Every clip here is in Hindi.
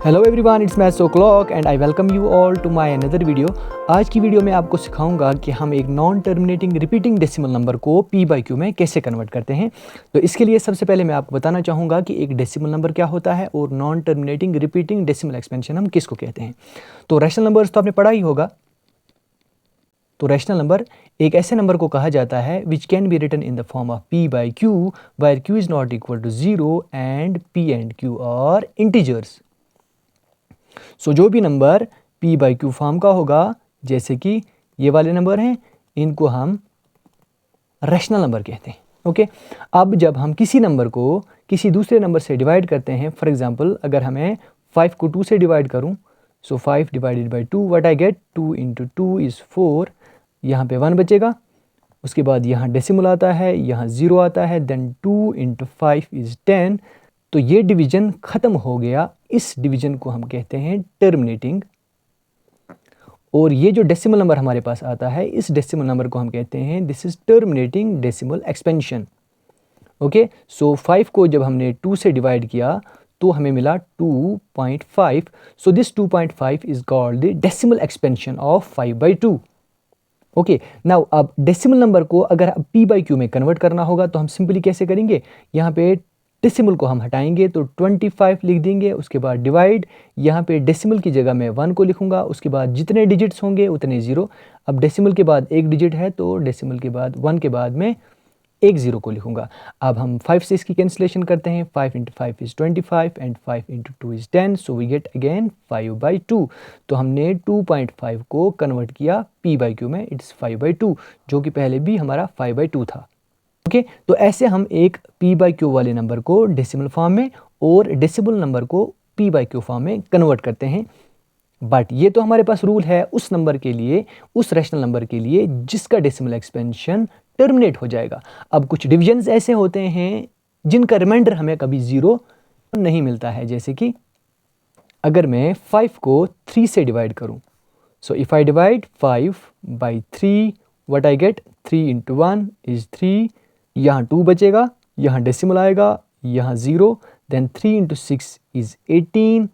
Hello everyone, it's maths o'clock and I welcome you all to my another video. आज की वीडियो में आपको सिखाऊंगा कि हम एक non terminating repeating decimal number को p बाई क्यू में कैसे कन्वर्ट करते हैं। तो इसके लिए सबसे पहले मैं आपको बताना चाहूँगा कि एक डेसिमल नंबर क्या होता है और non terminating repeating decimal expansion हम किसको कहते हैं। तो रैशनल नंबर्स तो आपने पढ़ा ही होगा। तो रैशनल नंबर एक ऐसे नंबर को कहा जाता है which can be written in the form of p by q where q is not equal to 0 and p and q are integers. So जो भी नंबर p बाई क्यू फॉर्म का होगा, जैसे कि ये वाले नंबर हैं, इनको हम रैशनल नंबर कहते हैं। ओके, अब जब हम किसी नंबर को किसी दूसरे नंबर से डिवाइड करते हैं, फॉर एग्जांपल अगर हमें 5 को 2 से डिवाइड करूं, सो 5 divided by 2 what I get 2 into 2 is 4। यहाँ पे 1 बचेगा, उसके बाद यहाँ डेसिमल आता है, यहाँ 0 आता है, देन 2 इंटू 5 इज़ 10। तो ये डिवीजन ख़त्म हो गया। इस डिवीजन को हम कहते हैं टर्मिनेटिंग। और ये जो डेसिमल नंबर हमारे पास आता है, इस डेसिमल नंबर को हम कहते हैं this is terminating decimal expansion. Okay, so 5 को जब हमने 2 से डिवाइड किया तो हमें मिला 2.5। So this 2.5 is called the decimal expansion of 5 by 2। Okay, now अब डेसिमल नंबर को अगर p बाई क्यू में कन्वर्ट करना होगा तो हम सिंपली कैसे करेंगे, यहाँ पे डेसिमल को हम हटाएंगे तो 25 लिख देंगे, उसके बाद डिवाइड, यहाँ पे डेसिमल की जगह मैं 1 को लिखूंगा, उसके बाद जितने डिजिट्स होंगे उतने 0। अब डेसिमल के बाद एक डिजिट है तो डेसिमल के बाद 1 के बाद में एक 0 को लिखूंगा। अब हम 5 से इसकी कैंसिलेशन करते हैं, 5 into 5 is 25 and 5 into 2 is 10, so we get again 5 by 2। तो हमने 2.5 को कन्वर्ट किया p बाई क्यू में, इट्स 5 बाई 2, जो कि पहले भी हमारा 5 बाई 2 था। ओके, तो ऐसे हम एक p बाई क्यू वाले नंबर को डेसिमल फॉर्म में और डेसिमल नंबर को p बाई क्यू फॉर्म में कन्वर्ट करते हैं। बट ये तो हमारे पास रूल है उस नंबर के लिए, उस रैशनल नंबर के लिए जिसका डेसिमल एक्सपेंशन टर्मिनेट हो जाएगा। अब कुछ डिविजन्स ऐसे होते हैं जिनका रिमाइंडर हमें कभी 0 नहीं मिलता है, जैसे कि अगर मैं 5 को 3 से डिवाइड करूं, so if I divide 5 by 3 what I get 3 into 1 is 3। यहाँ 2 बचेगा, यहाँ डेसिमल आएगा, यहाँ 0, देन 3 इंटू 6 इज़ 18,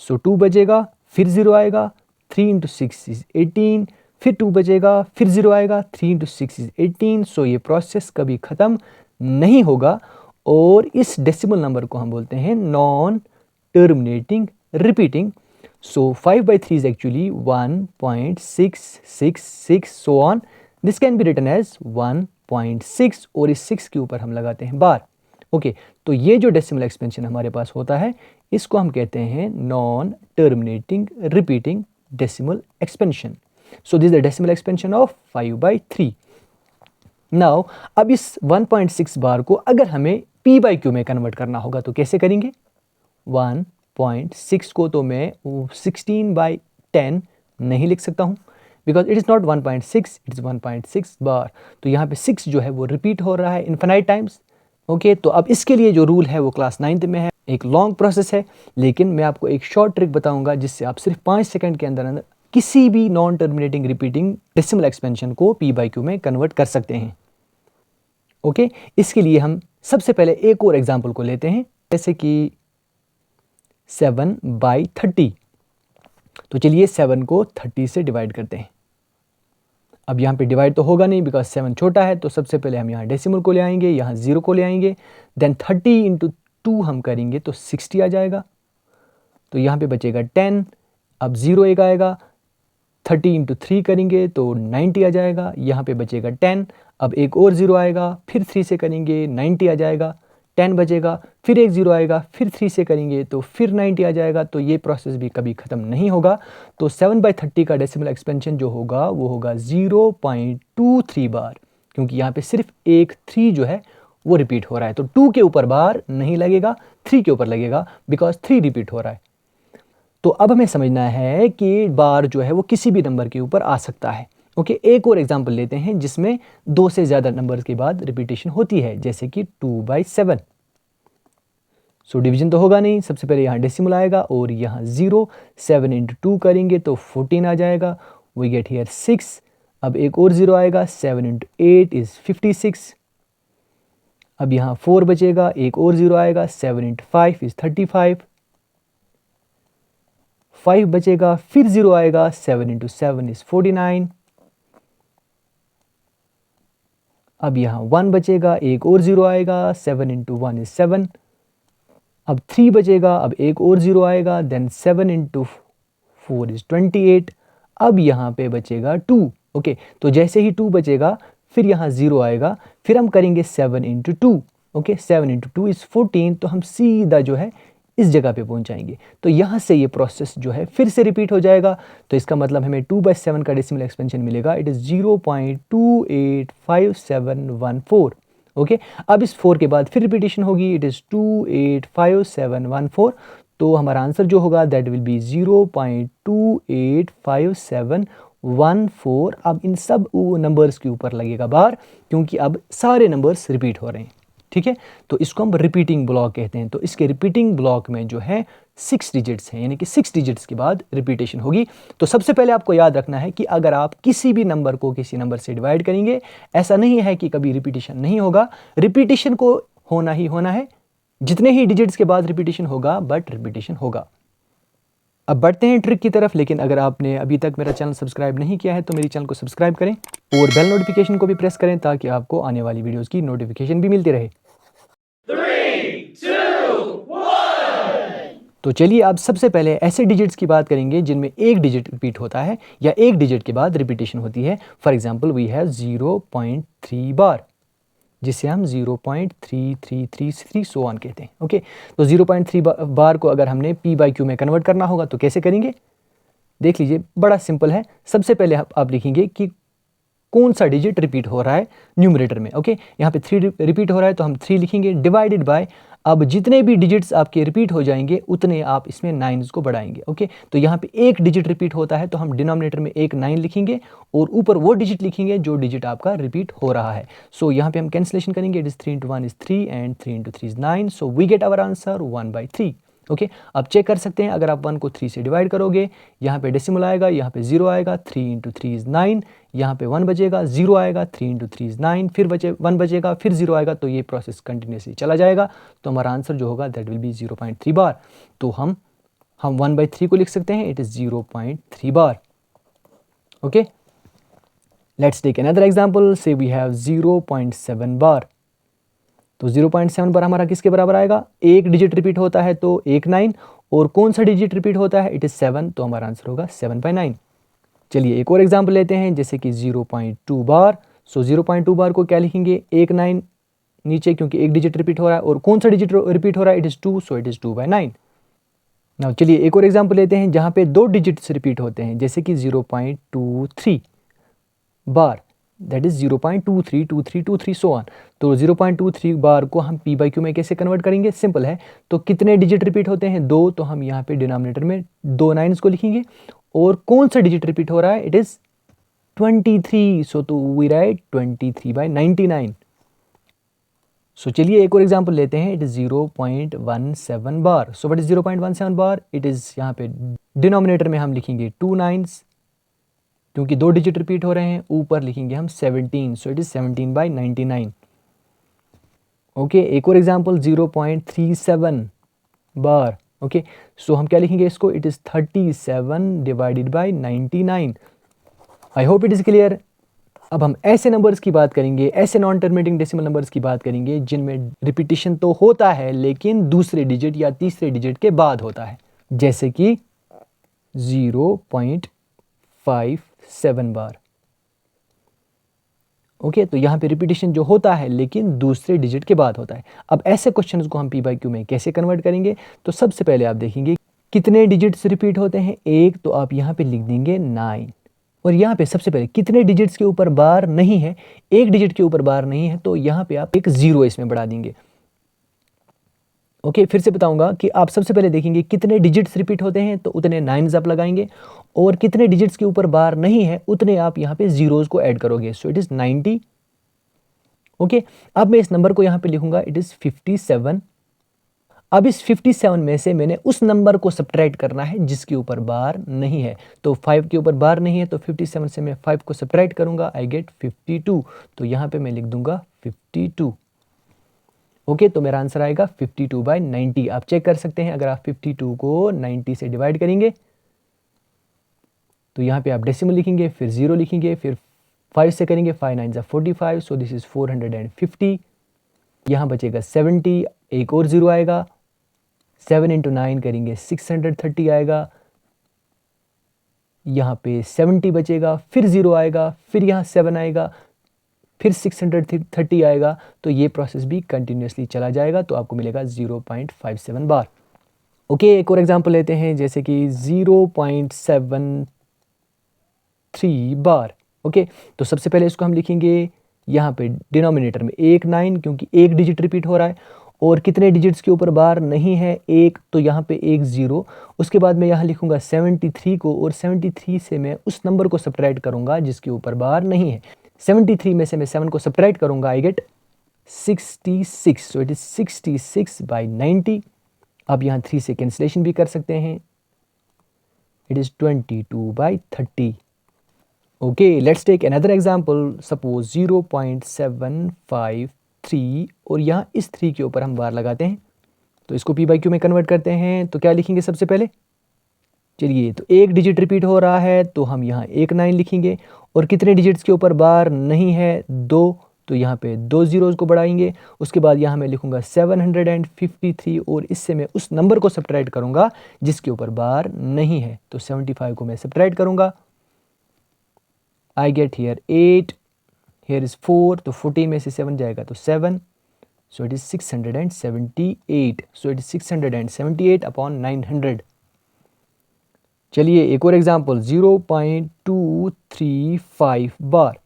सो 2 बचेगा, फिर 0 आएगा, 3 इंटू 6 इज़ 18, फिर 2 बचेगा, फिर 0 आएगा, 3 इंटू 6 इज़ 18। सो ये प्रोसेस कभी ख़त्म नहीं होगा और इस डेसिमल नंबर को हम बोलते हैं non terminating repeating. So 5 by 3 is actually 1.666 so on. This can be written as 1.6 और इस 6 के ऊपर हम लगाते हैं बार। ओके, तो ये जो डेसिमल एक्सपेंशन हमारे पास होता है इसको हम कहते हैं non terminating repeating decimal expansion. So this the decimal expansion of 5 by 3। Now अब इस 1.6 बार को अगर हमें p बाई क्यू में कन्वर्ट करना होगा तो कैसे करेंगे। 1.6 को तो मैं 16 बाई 10 नहीं लिख सकता हूँ, because it is not 1.6, it is 1.6 बार। तो यहाँ पे 6 जो है वो रिपीट हो रहा है इन्फिनाइट टाइम्स। ओके, तो अब इसके लिए जो रूल है वो क्लास 9th में है, एक लॉन्ग प्रोसेस है, लेकिन मैं आपको एक शॉर्ट ट्रिक बताऊंगा जिससे आप सिर्फ 5 सेकंड के अंदर अंदर किसी भी non terminating repeating decimal expansion को p बाई क्यू में कन्वर्ट कर सकते हैं। ओके, इसके लिए हम सबसे पहले एक और एग्जाम्पल को लेते हैं, जैसे कि 7 बाई 30। तो चलिए 7 को 30 से डिवाइड करते हैं। अब यहाँ पे डिवाइड तो होगा नहीं बिकॉज 7 छोटा है, तो सबसे पहले हम यहाँ डेसिमल को ले आएंगे, यहाँ 0 को ले आएंगे, देन 30 इंटू 2 हम करेंगे तो 60 आ जाएगा, तो यहाँ पे बचेगा 10। अब 0 एक आएगा, 30 इंटू 3 करेंगे तो 90 आ जाएगा, यहाँ पे बचेगा 10। अब एक और 0 आएगा, फिर 3 से करेंगे 90 आ जाएगा, 10 बचेगा, फिर एक 0 आएगा, फिर 3 से करेंगे तो फिर 90 आ जाएगा। तो ये प्रोसेस भी कभी ख़त्म नहीं होगा। तो 7 बाई 30 का डेसिमल एक्सपेंशन जो होगा वो होगा 0.23 बार, क्योंकि यहाँ पे सिर्फ एक 3 जो है वो रिपीट हो रहा है। तो 2 के ऊपर बार नहीं लगेगा, 3 के ऊपर लगेगा बिकॉज 3 रिपीट हो रहा है। तो अब हमें समझना है कि बार जो है वो किसी भी नंबर के ऊपर आ सकता है। ओके, एक और एग्जांपल लेते हैं जिसमें 2 से ज़्यादा नंबर्स के बाद रिपीटेशन होती है, जैसे कि 2 बाई 7। सो डिवीजन तो होगा नहीं, सबसे पहले यहाँ डेसिमल आएगा और यहाँ 0, 7 इंटू 2 करेंगे तो 14 आ जाएगा, वी गेट हियर 6। अब एक और 0 आएगा, 7 इंटू 8 इज़ 56। अब यहाँ 4 बचेगा, एक और 0 आएगा, 7 इंटू 5 इज़ 35। 5 बचेगा, फिर 0 आएगा, 7 इंटू 7 इज़ 49। अब यहाँ 1 बचेगा, एक और 0 आएगा, 7 इंटू 1 इज़ 7। अब 3 बचेगा, अब एक और 0 आएगा, देन 7 इंटू 4 इज़ 28। अब यहाँ पे बचेगा 2। ओके, तो जैसे ही 2 बचेगा फिर यहाँ 0 आएगा, फिर हम करेंगे 7 इंटू 2। ओके, 7 इंटू 2 इज़ 14, तो हम सीधा जो है इस जगह पे पहुंच जाएंगे। तो यहाँ से ये प्रोसेस जो है फिर से रिपीट हो जाएगा। तो इसका मतलब हमें 2/7 का डेसिमल एक्सपेंशन मिलेगा, इट इज़ 0.285714। ओके, अब इस 4 के बाद फिर रिपीटेशन होगी, इट इज़ 285714। तो हमारा आंसर जो होगा दैट विल बी 0.285714। अब इन सब नंबर्स के ऊपर लगेगा बार, क्योंकि अब सारे नंबर्स रिपीट हो रहे हैं। ठीक है, तो इसको हम रिपीटिंग ब्लॉक कहते हैं। तो इसके रिपीटिंग ब्लॉक में जो है 6 डिजिट्स हैं, यानी कि 6 डिजिट्स के बाद रिपीटेशन होगी। तो सबसे पहले आपको याद रखना है कि अगर आप किसी भी नंबर को किसी नंबर से डिवाइड करेंगे, ऐसा नहीं है कि कभी रिपीटेशन नहीं होगा, रिपीटेशन को होना ही होना है। जितने ही डिजिट्स के बाद रिपीटेशन होगा, बट रिपीटेशन होगा। अब बढ़ते हैं ट्रिक की तरफ, लेकिन अगर आपने अभी तक मेरा चैनल सब्सक्राइब नहीं किया है तो मेरे चैनल को सब्सक्राइब करें और बेल नोटिफिकेशन को भी प्रेस करें ताकि आपको आने वाली वीडियोस की नोटिफिकेशन भी मिलती रहे। 3, 2, 1। तो चलिए अब सबसे पहले ऐसे डिजिट्स की बात करेंगे जिनमें एक डिजिट रिपीट होता है या एक डिजिट के बाद रिपीटेशन होती है। फॉर एग्जाम्पल वी हैव 0.3 बार, जिसे हम 0.3333 सो ऑन कहते हैं। ओके, तो 0.3 बार को अगर हमने p/q में कन्वर्ट करना होगा तो कैसे करेंगे, देख लीजिए, बड़ा सिंपल है। सबसे पहले आप लिखेंगे कि कौन सा डिजिट रिपीट हो रहा है न्यूमरेटर में। ओके, यहाँ पे 3 रिपीट हो रहा है तो हम 3 लिखेंगे, डिवाइडेड बाय, अब जितने भी डिजिट्स आपके रिपीट हो जाएंगे उतने आप इसमें 9 को बढ़ाएंगे। ओके, तो यहाँ पे एक डिजिट रिपीट होता है तो हम डिनोमिनेटर में एक 9 लिखेंगे और ऊपर वो डिजिट लिखेंगे जो डिजिट आपका रिपीट हो रहा है। सो यहाँ पे हम कैंसिलेशन करेंगे, it is 3 into 1 is 3 and 3 into 3 is 9। So we get our answer 1/3। Okay, अब चेक कर सकते हैं, अगर आप 1 को 3 से डिवाइड करोगे, यहाँ पे डेसिमल आएगा, यहाँ पे 0 आएगा, 3 इंटू 3 इज़ 9, यहाँ पे 1 बचेगा, 0 आएगा, 3 इंटू 3 इज़ 9, फिर 1 बचेगा, फिर 0 आएगा, तो ये प्रोसेस कंटिन्यूसली चला जाएगा। तो हमारा आंसर जो होगा दैट विल बी 0.3 बार। तो हम 1/3 को लिख सकते हैं, it is 0.3 bar. Okay, let's take another example, say we have 0.7 bar. तो 0.7 बार हमारा किसके बराबर आएगा, एक डिजिट रिपीट होता है तो एक 9, और कौन सा डिजिट रिपीट होता है, इट इज़ 7, तो हमारा आंसर होगा 7/9। चलिए एक और एग्जाम्पल लेते हैं, जैसे कि 0.2 बार। सो 0.2 बार को क्या लिखेंगे, एक 9 नीचे, क्योंकि एक डिजिट रिपीट हो रहा है, और कौन सा डिजिट रिपीट हो रहा है, it is 2, so it is 2/9। Now चलिए एक और एग्जाम्पल लेते हैं जहाँ पे 2 डिजिट्स रिपीट होते हैं, जैसे कि 0.23 बार, दैट इज़ 0.232323 सो ऑन। तो 0.23 बार को हम p/q में कैसे कन्वर्ट करेंगे, सिंपल है। तो कितने डिजिट रिपीट होते हैं, 2, तो हम यहाँ पे डिनोमिनेटर में 2 9s को लिखेंगे, और कौन सा डिजिट रिपीट हो रहा है, इट इज़ 23, सो तो वी राइट 23/99। सो चलिए एक और एग्जाम्पल लेते हैं, it is 0.17 bar. So what is 0.17 bar, it is यहाँ पे डिनोमिनेटर में हम लिखेंगे 2 9s, क्योंकि 2 डिजिट रिपीट हो रहे हैं, ऊपर लिखेंगे हम 17, सो इट इज़ 17/99। ओके, एक और एग्जाम्पल 0.37 बार। ओके, सो हम क्या लिखेंगे इसको, it is 37 divided by 99। I hope it is clear. अब हम ऐसे नंबर्स की बात करेंगे, ऐसे नॉन टर्मिनेटिंग डेसिमल नंबर्स की बात करेंगे जिनमें रिपीटिशन तो होता है लेकिन दूसरे डिजिट या तीसरे डिजिट के बाद होता है, जैसे कि 0.57 बार। ओके, तो यहाँ पे रिपीटिशन जो होता है लेकिन दूसरे डिजिट के बाद होता है। अब ऐसे क्वेश्चंस को हम p/q में कैसे कन्वर्ट करेंगे, तो सबसे पहले आप देखेंगे कितने डिजिट्स रिपीट होते हैं, एक, तो आप यहाँ पे लिख देंगे 9, और यहाँ पे सबसे पहले कितने डिजिट्स के ऊपर बार नहीं है, एक डिजिट के ऊपर बार नहीं है, तो यहाँ पे आप एक 0 इसमें बढ़ा देंगे। ओके, फिर से बताऊंगा कि आप सबसे पहले देखेंगे कितने डिजिट्स रिपीट होते हैं तो उतने 9s आप लगाएंगे, और कितने डिजिट्स के ऊपर बार नहीं है उतने आप यहाँ पे जीरोस को ऐड करोगे, सो इट इज़ 90। ओके, अब मैं इस नंबर को यहाँ पे लिखूंगा, इट इज़ 57। अब इस 57 में से मैंने उस नंबर को सब्ट्रैक्ट करना है जिसके ऊपर बार नहीं है, तो 5 के ऊपर बार नहीं है, तो 57 से मैं 5 को सब्ट्रैक्ट करूंगा, आई गेट 52, तो यहाँ पे मैं लिख दूंगा 52। ओके, तो मेरा आंसर आएगा 52/90। आप चेक कर सकते हैं, अगर आप 52 को 90 से डिवाइड करेंगे तो यहाँ पे आप डेसिमल लिखेंगे, फिर 0 लिखेंगे, फिर 5 से करेंगे, 5 9 ज़ा 45, सो दिस इज़ 450। यहाँ बचेगा 70, एक और 0 आएगा, 7 × 9 करेंगे 630 आएगा, यहाँ पे 70 बचेगा, फिर 0 आएगा, फिर यहाँ 7 आएगा, फिर 630 आएगा। तो ये प्रोसेस भी कंटिन्यूसली चला जाएगा, तो आपको मिलेगा 0.57 बार। ओके, एक और एग्जांपल लेते हैं, जैसे कि 0.73 बार। ओके, तो सबसे पहले इसको हम लिखेंगे यहाँ पे डिनोमिनेटर में 1 9, क्योंकि एक डिजिट रिपीट हो रहा है, और कितने डिजिट्स के ऊपर बार नहीं है, एक, तो यहाँ पे एक 0। उसके बाद मैं यहाँ लिखूँगा 73 को, और 73 से मैं उस नंबर को सब्ट्रैक्ट करूँगा जिसके ऊपर बार नहीं है। 73 में से मैं 7 को सब्ट्रैक्ट करूँगा, I get 66, so it is 66/90। आप यहाँ 3 से कैंसिलेशन भी कर सकते हैं, it is 22/30। Okay, let's take another example, suppose 0.753, और यहाँ इस 3 के ऊपर हम बार लगाते हैं, तो इसको p/q में कन्वर्ट करते हैं। तो क्या लिखेंगे सबसे पहले, चलिए, तो एक डिजिट रिपीट हो रहा है, तो हम यहाँ 1 9 लिखेंगे, और कितने डिजिट्स के ऊपर बार नहीं है, 2, तो यहाँ पे 2 ज़ीरोज़ को बढ़ाएंगे। उसके बाद यहाँ मैं लिखूँगा 753, और इससे मैं उस नंबर को सब्ट्रैक्ट करूँगा जिसके ऊपर बार नहीं है। तो 75 को मैं सब्ट्रैक्ट करूँगा, I get here 8, here is 4, तो 14 में से 7 जाएगा तो 7, सो it is 678, so it is 678/900। चलिए, एक और एग्जांपल, 0.235 बार।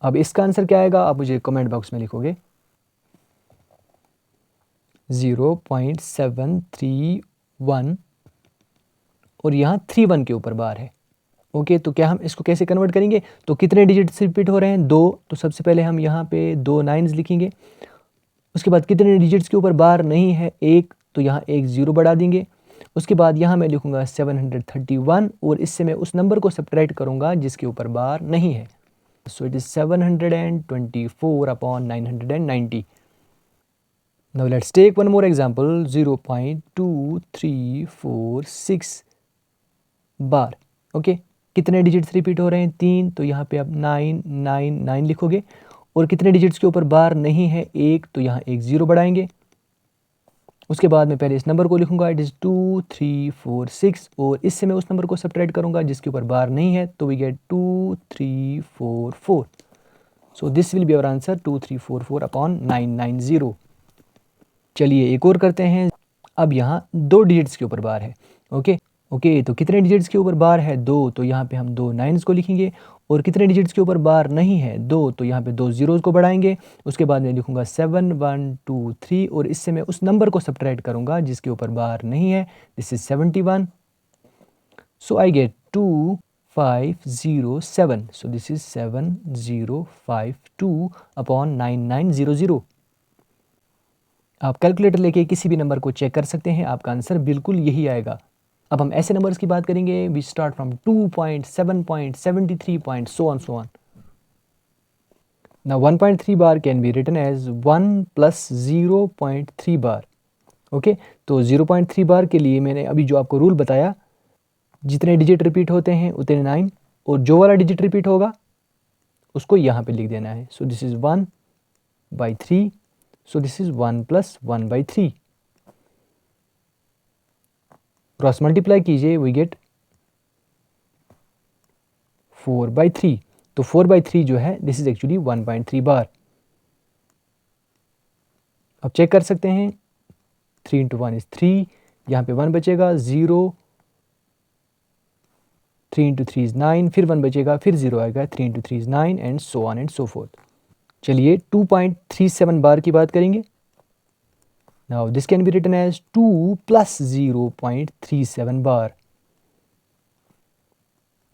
अब इसका आंसर क्या आएगा, आप मुझे कमेंट बॉक्स में लिखोगे। 0.731, और यहाँ 31 के ऊपर बार है। ओके, तो क्या हम इसको कैसे कन्वर्ट करेंगे, तो कितने डिजिट्स रिपीट हो रहे हैं, 2, तो सबसे पहले हम यहाँ पे 2 9s लिखेंगे। उसके बाद कितने डिजिट्स के ऊपर बार नहीं है, 1, तो यहाँ एक 0 बढ़ा देंगे। उसके बाद यहाँ मैं लिखूँगा 731, और इससे मैं उस नंबर को सब्ट्रैक्ट करूँगा जिसके ऊपर बार नहीं है, so it is 724/990। Now let's take one more example, 0.2346 bar. Okay, कितने डिजिट्स रिपीट हो रहे हैं, 3, तो यहाँ पे आप 9 9 9 लिखोगे, और कितने डिजिट्स के ऊपर बार नहीं है, 1, तो यहाँ एक 0 बढ़ाएंगे। उसके बाद मैं पहले इस नंबर को लिखूंगा, इट इज़ 2346, और इससे मैं उस नंबर को सब्ट्रैक्ट करूंगा जिसके ऊपर बार नहीं है, तो we get 2344। So this will be our answer, 2344/990। चलिए, एक और करते हैं। अब यहाँ 2 डिजिट्स के ऊपर बार है। ओके, तो कितने डिजिट्स के ऊपर बार है, 2, तो यहाँ पे हम 2 9s को लिखेंगे, और कितने डिजिट्स के ऊपर बार नहीं है, 2, तो यहाँ पे 2 ज़ीरोज़ को बढ़ाएंगे। उसके बाद मैं लिखूँगा 7 1 2 3, और इससे मैं उस नंबर को सब्ट्रैक्ट करूँगा जिसके ऊपर बार नहीं है, this is 71, so I get 2507, so this is 7052/9900। आप कैलकुलेटर लेके किसी भी नंबर को चेक कर सकते हैं, आपका आंसर बिल्कुल यही आएगा। अब हम ऐसे नंबर्स की बात करेंगे, we start from 2.7.73 so on. Now 1.3 bar can be written as 1 plus 0.3 bar. Okay, तो 0.3 बार के लिए मैंने अभी जो आपको रूल बताया, जितने डिजिट रिपीट होते हैं उतने 9, और जो वाला डिजिट रिपीट होगा उसको यहाँ पे लिख देना है। सो this is 1/3, so this is 1 + 1/3। Cross multiply कीजिए, वी गेट 4/3, तो 4/3 जो है दिस इज एक्चुअली 1.3 बार। अब चेक कर सकते हैं, 3 × 1 इज 3, यहाँ पे 1 बचेगा, 0, 3 × 3 इज 9, फिर 1 बचेगा, फिर 0 आएगा, 3 × 3 is 9, and so on and so forth. चलिए 2.37 बार की बात करेंगे। Now this can be written as 2 + 0.37 bar.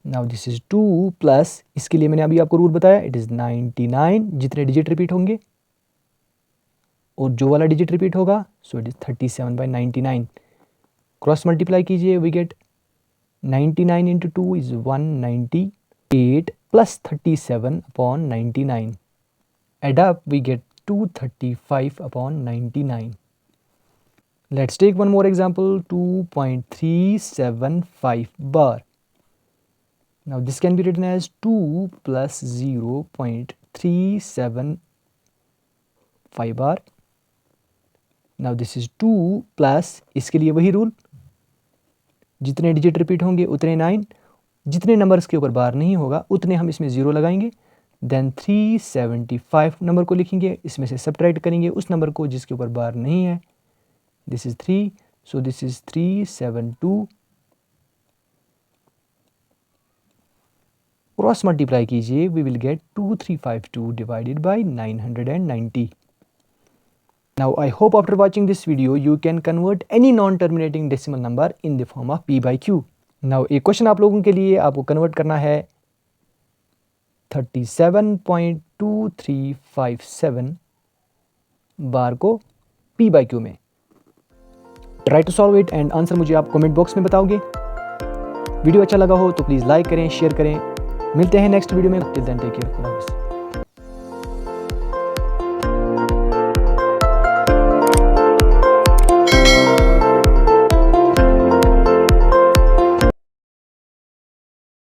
Now this is 2 plus, इसके लिए मैंने अभी आपको रूल बताया, इट इज़ 99, जितने डिजिट रिपीट होंगे और जो वाला डिजिट रिपीट होगा, so it is 37/99। Cross multiply कीजिए, we get 99 × 2 is 198 + 37/99। Add up, we get 235/99। Let's take one more example, 2.375 bar. Now this can be written as 2 plus 0.375 bar. Now this is 2 plus, इसके लिए वही रूल, जितने डिजिट रिपीट होंगे उतने 9, जितने नंबर्स के ऊपर बार नहीं होगा उतने हम इसमें 0 लगाएंगे। देन 375 नंबर को लिखेंगे, इसमें से सब्ट्रैक्ट करेंगे उस नंबर को जिसके ऊपर बार नहीं है। This is 3, so this is 372। Cross multiply कीजिए, we will get 2352 divided by 990। Now I hope after watching this video you can convert any non-terminating decimal number in the form of p by q. Now एक क्वेश्चन आप लोगों के लिए, आपको कन्वर्ट करना है 37.2357 बार को p by q में। Try to solve it and answer मुझे आप कमेंट बॉक्स में बताओगे। वीडियो अच्छा लगा हो तो प्लीज़ लाइक करें, शेयर करें। मिलते हैं नेक्स्ट वीडियो में। Till then take care.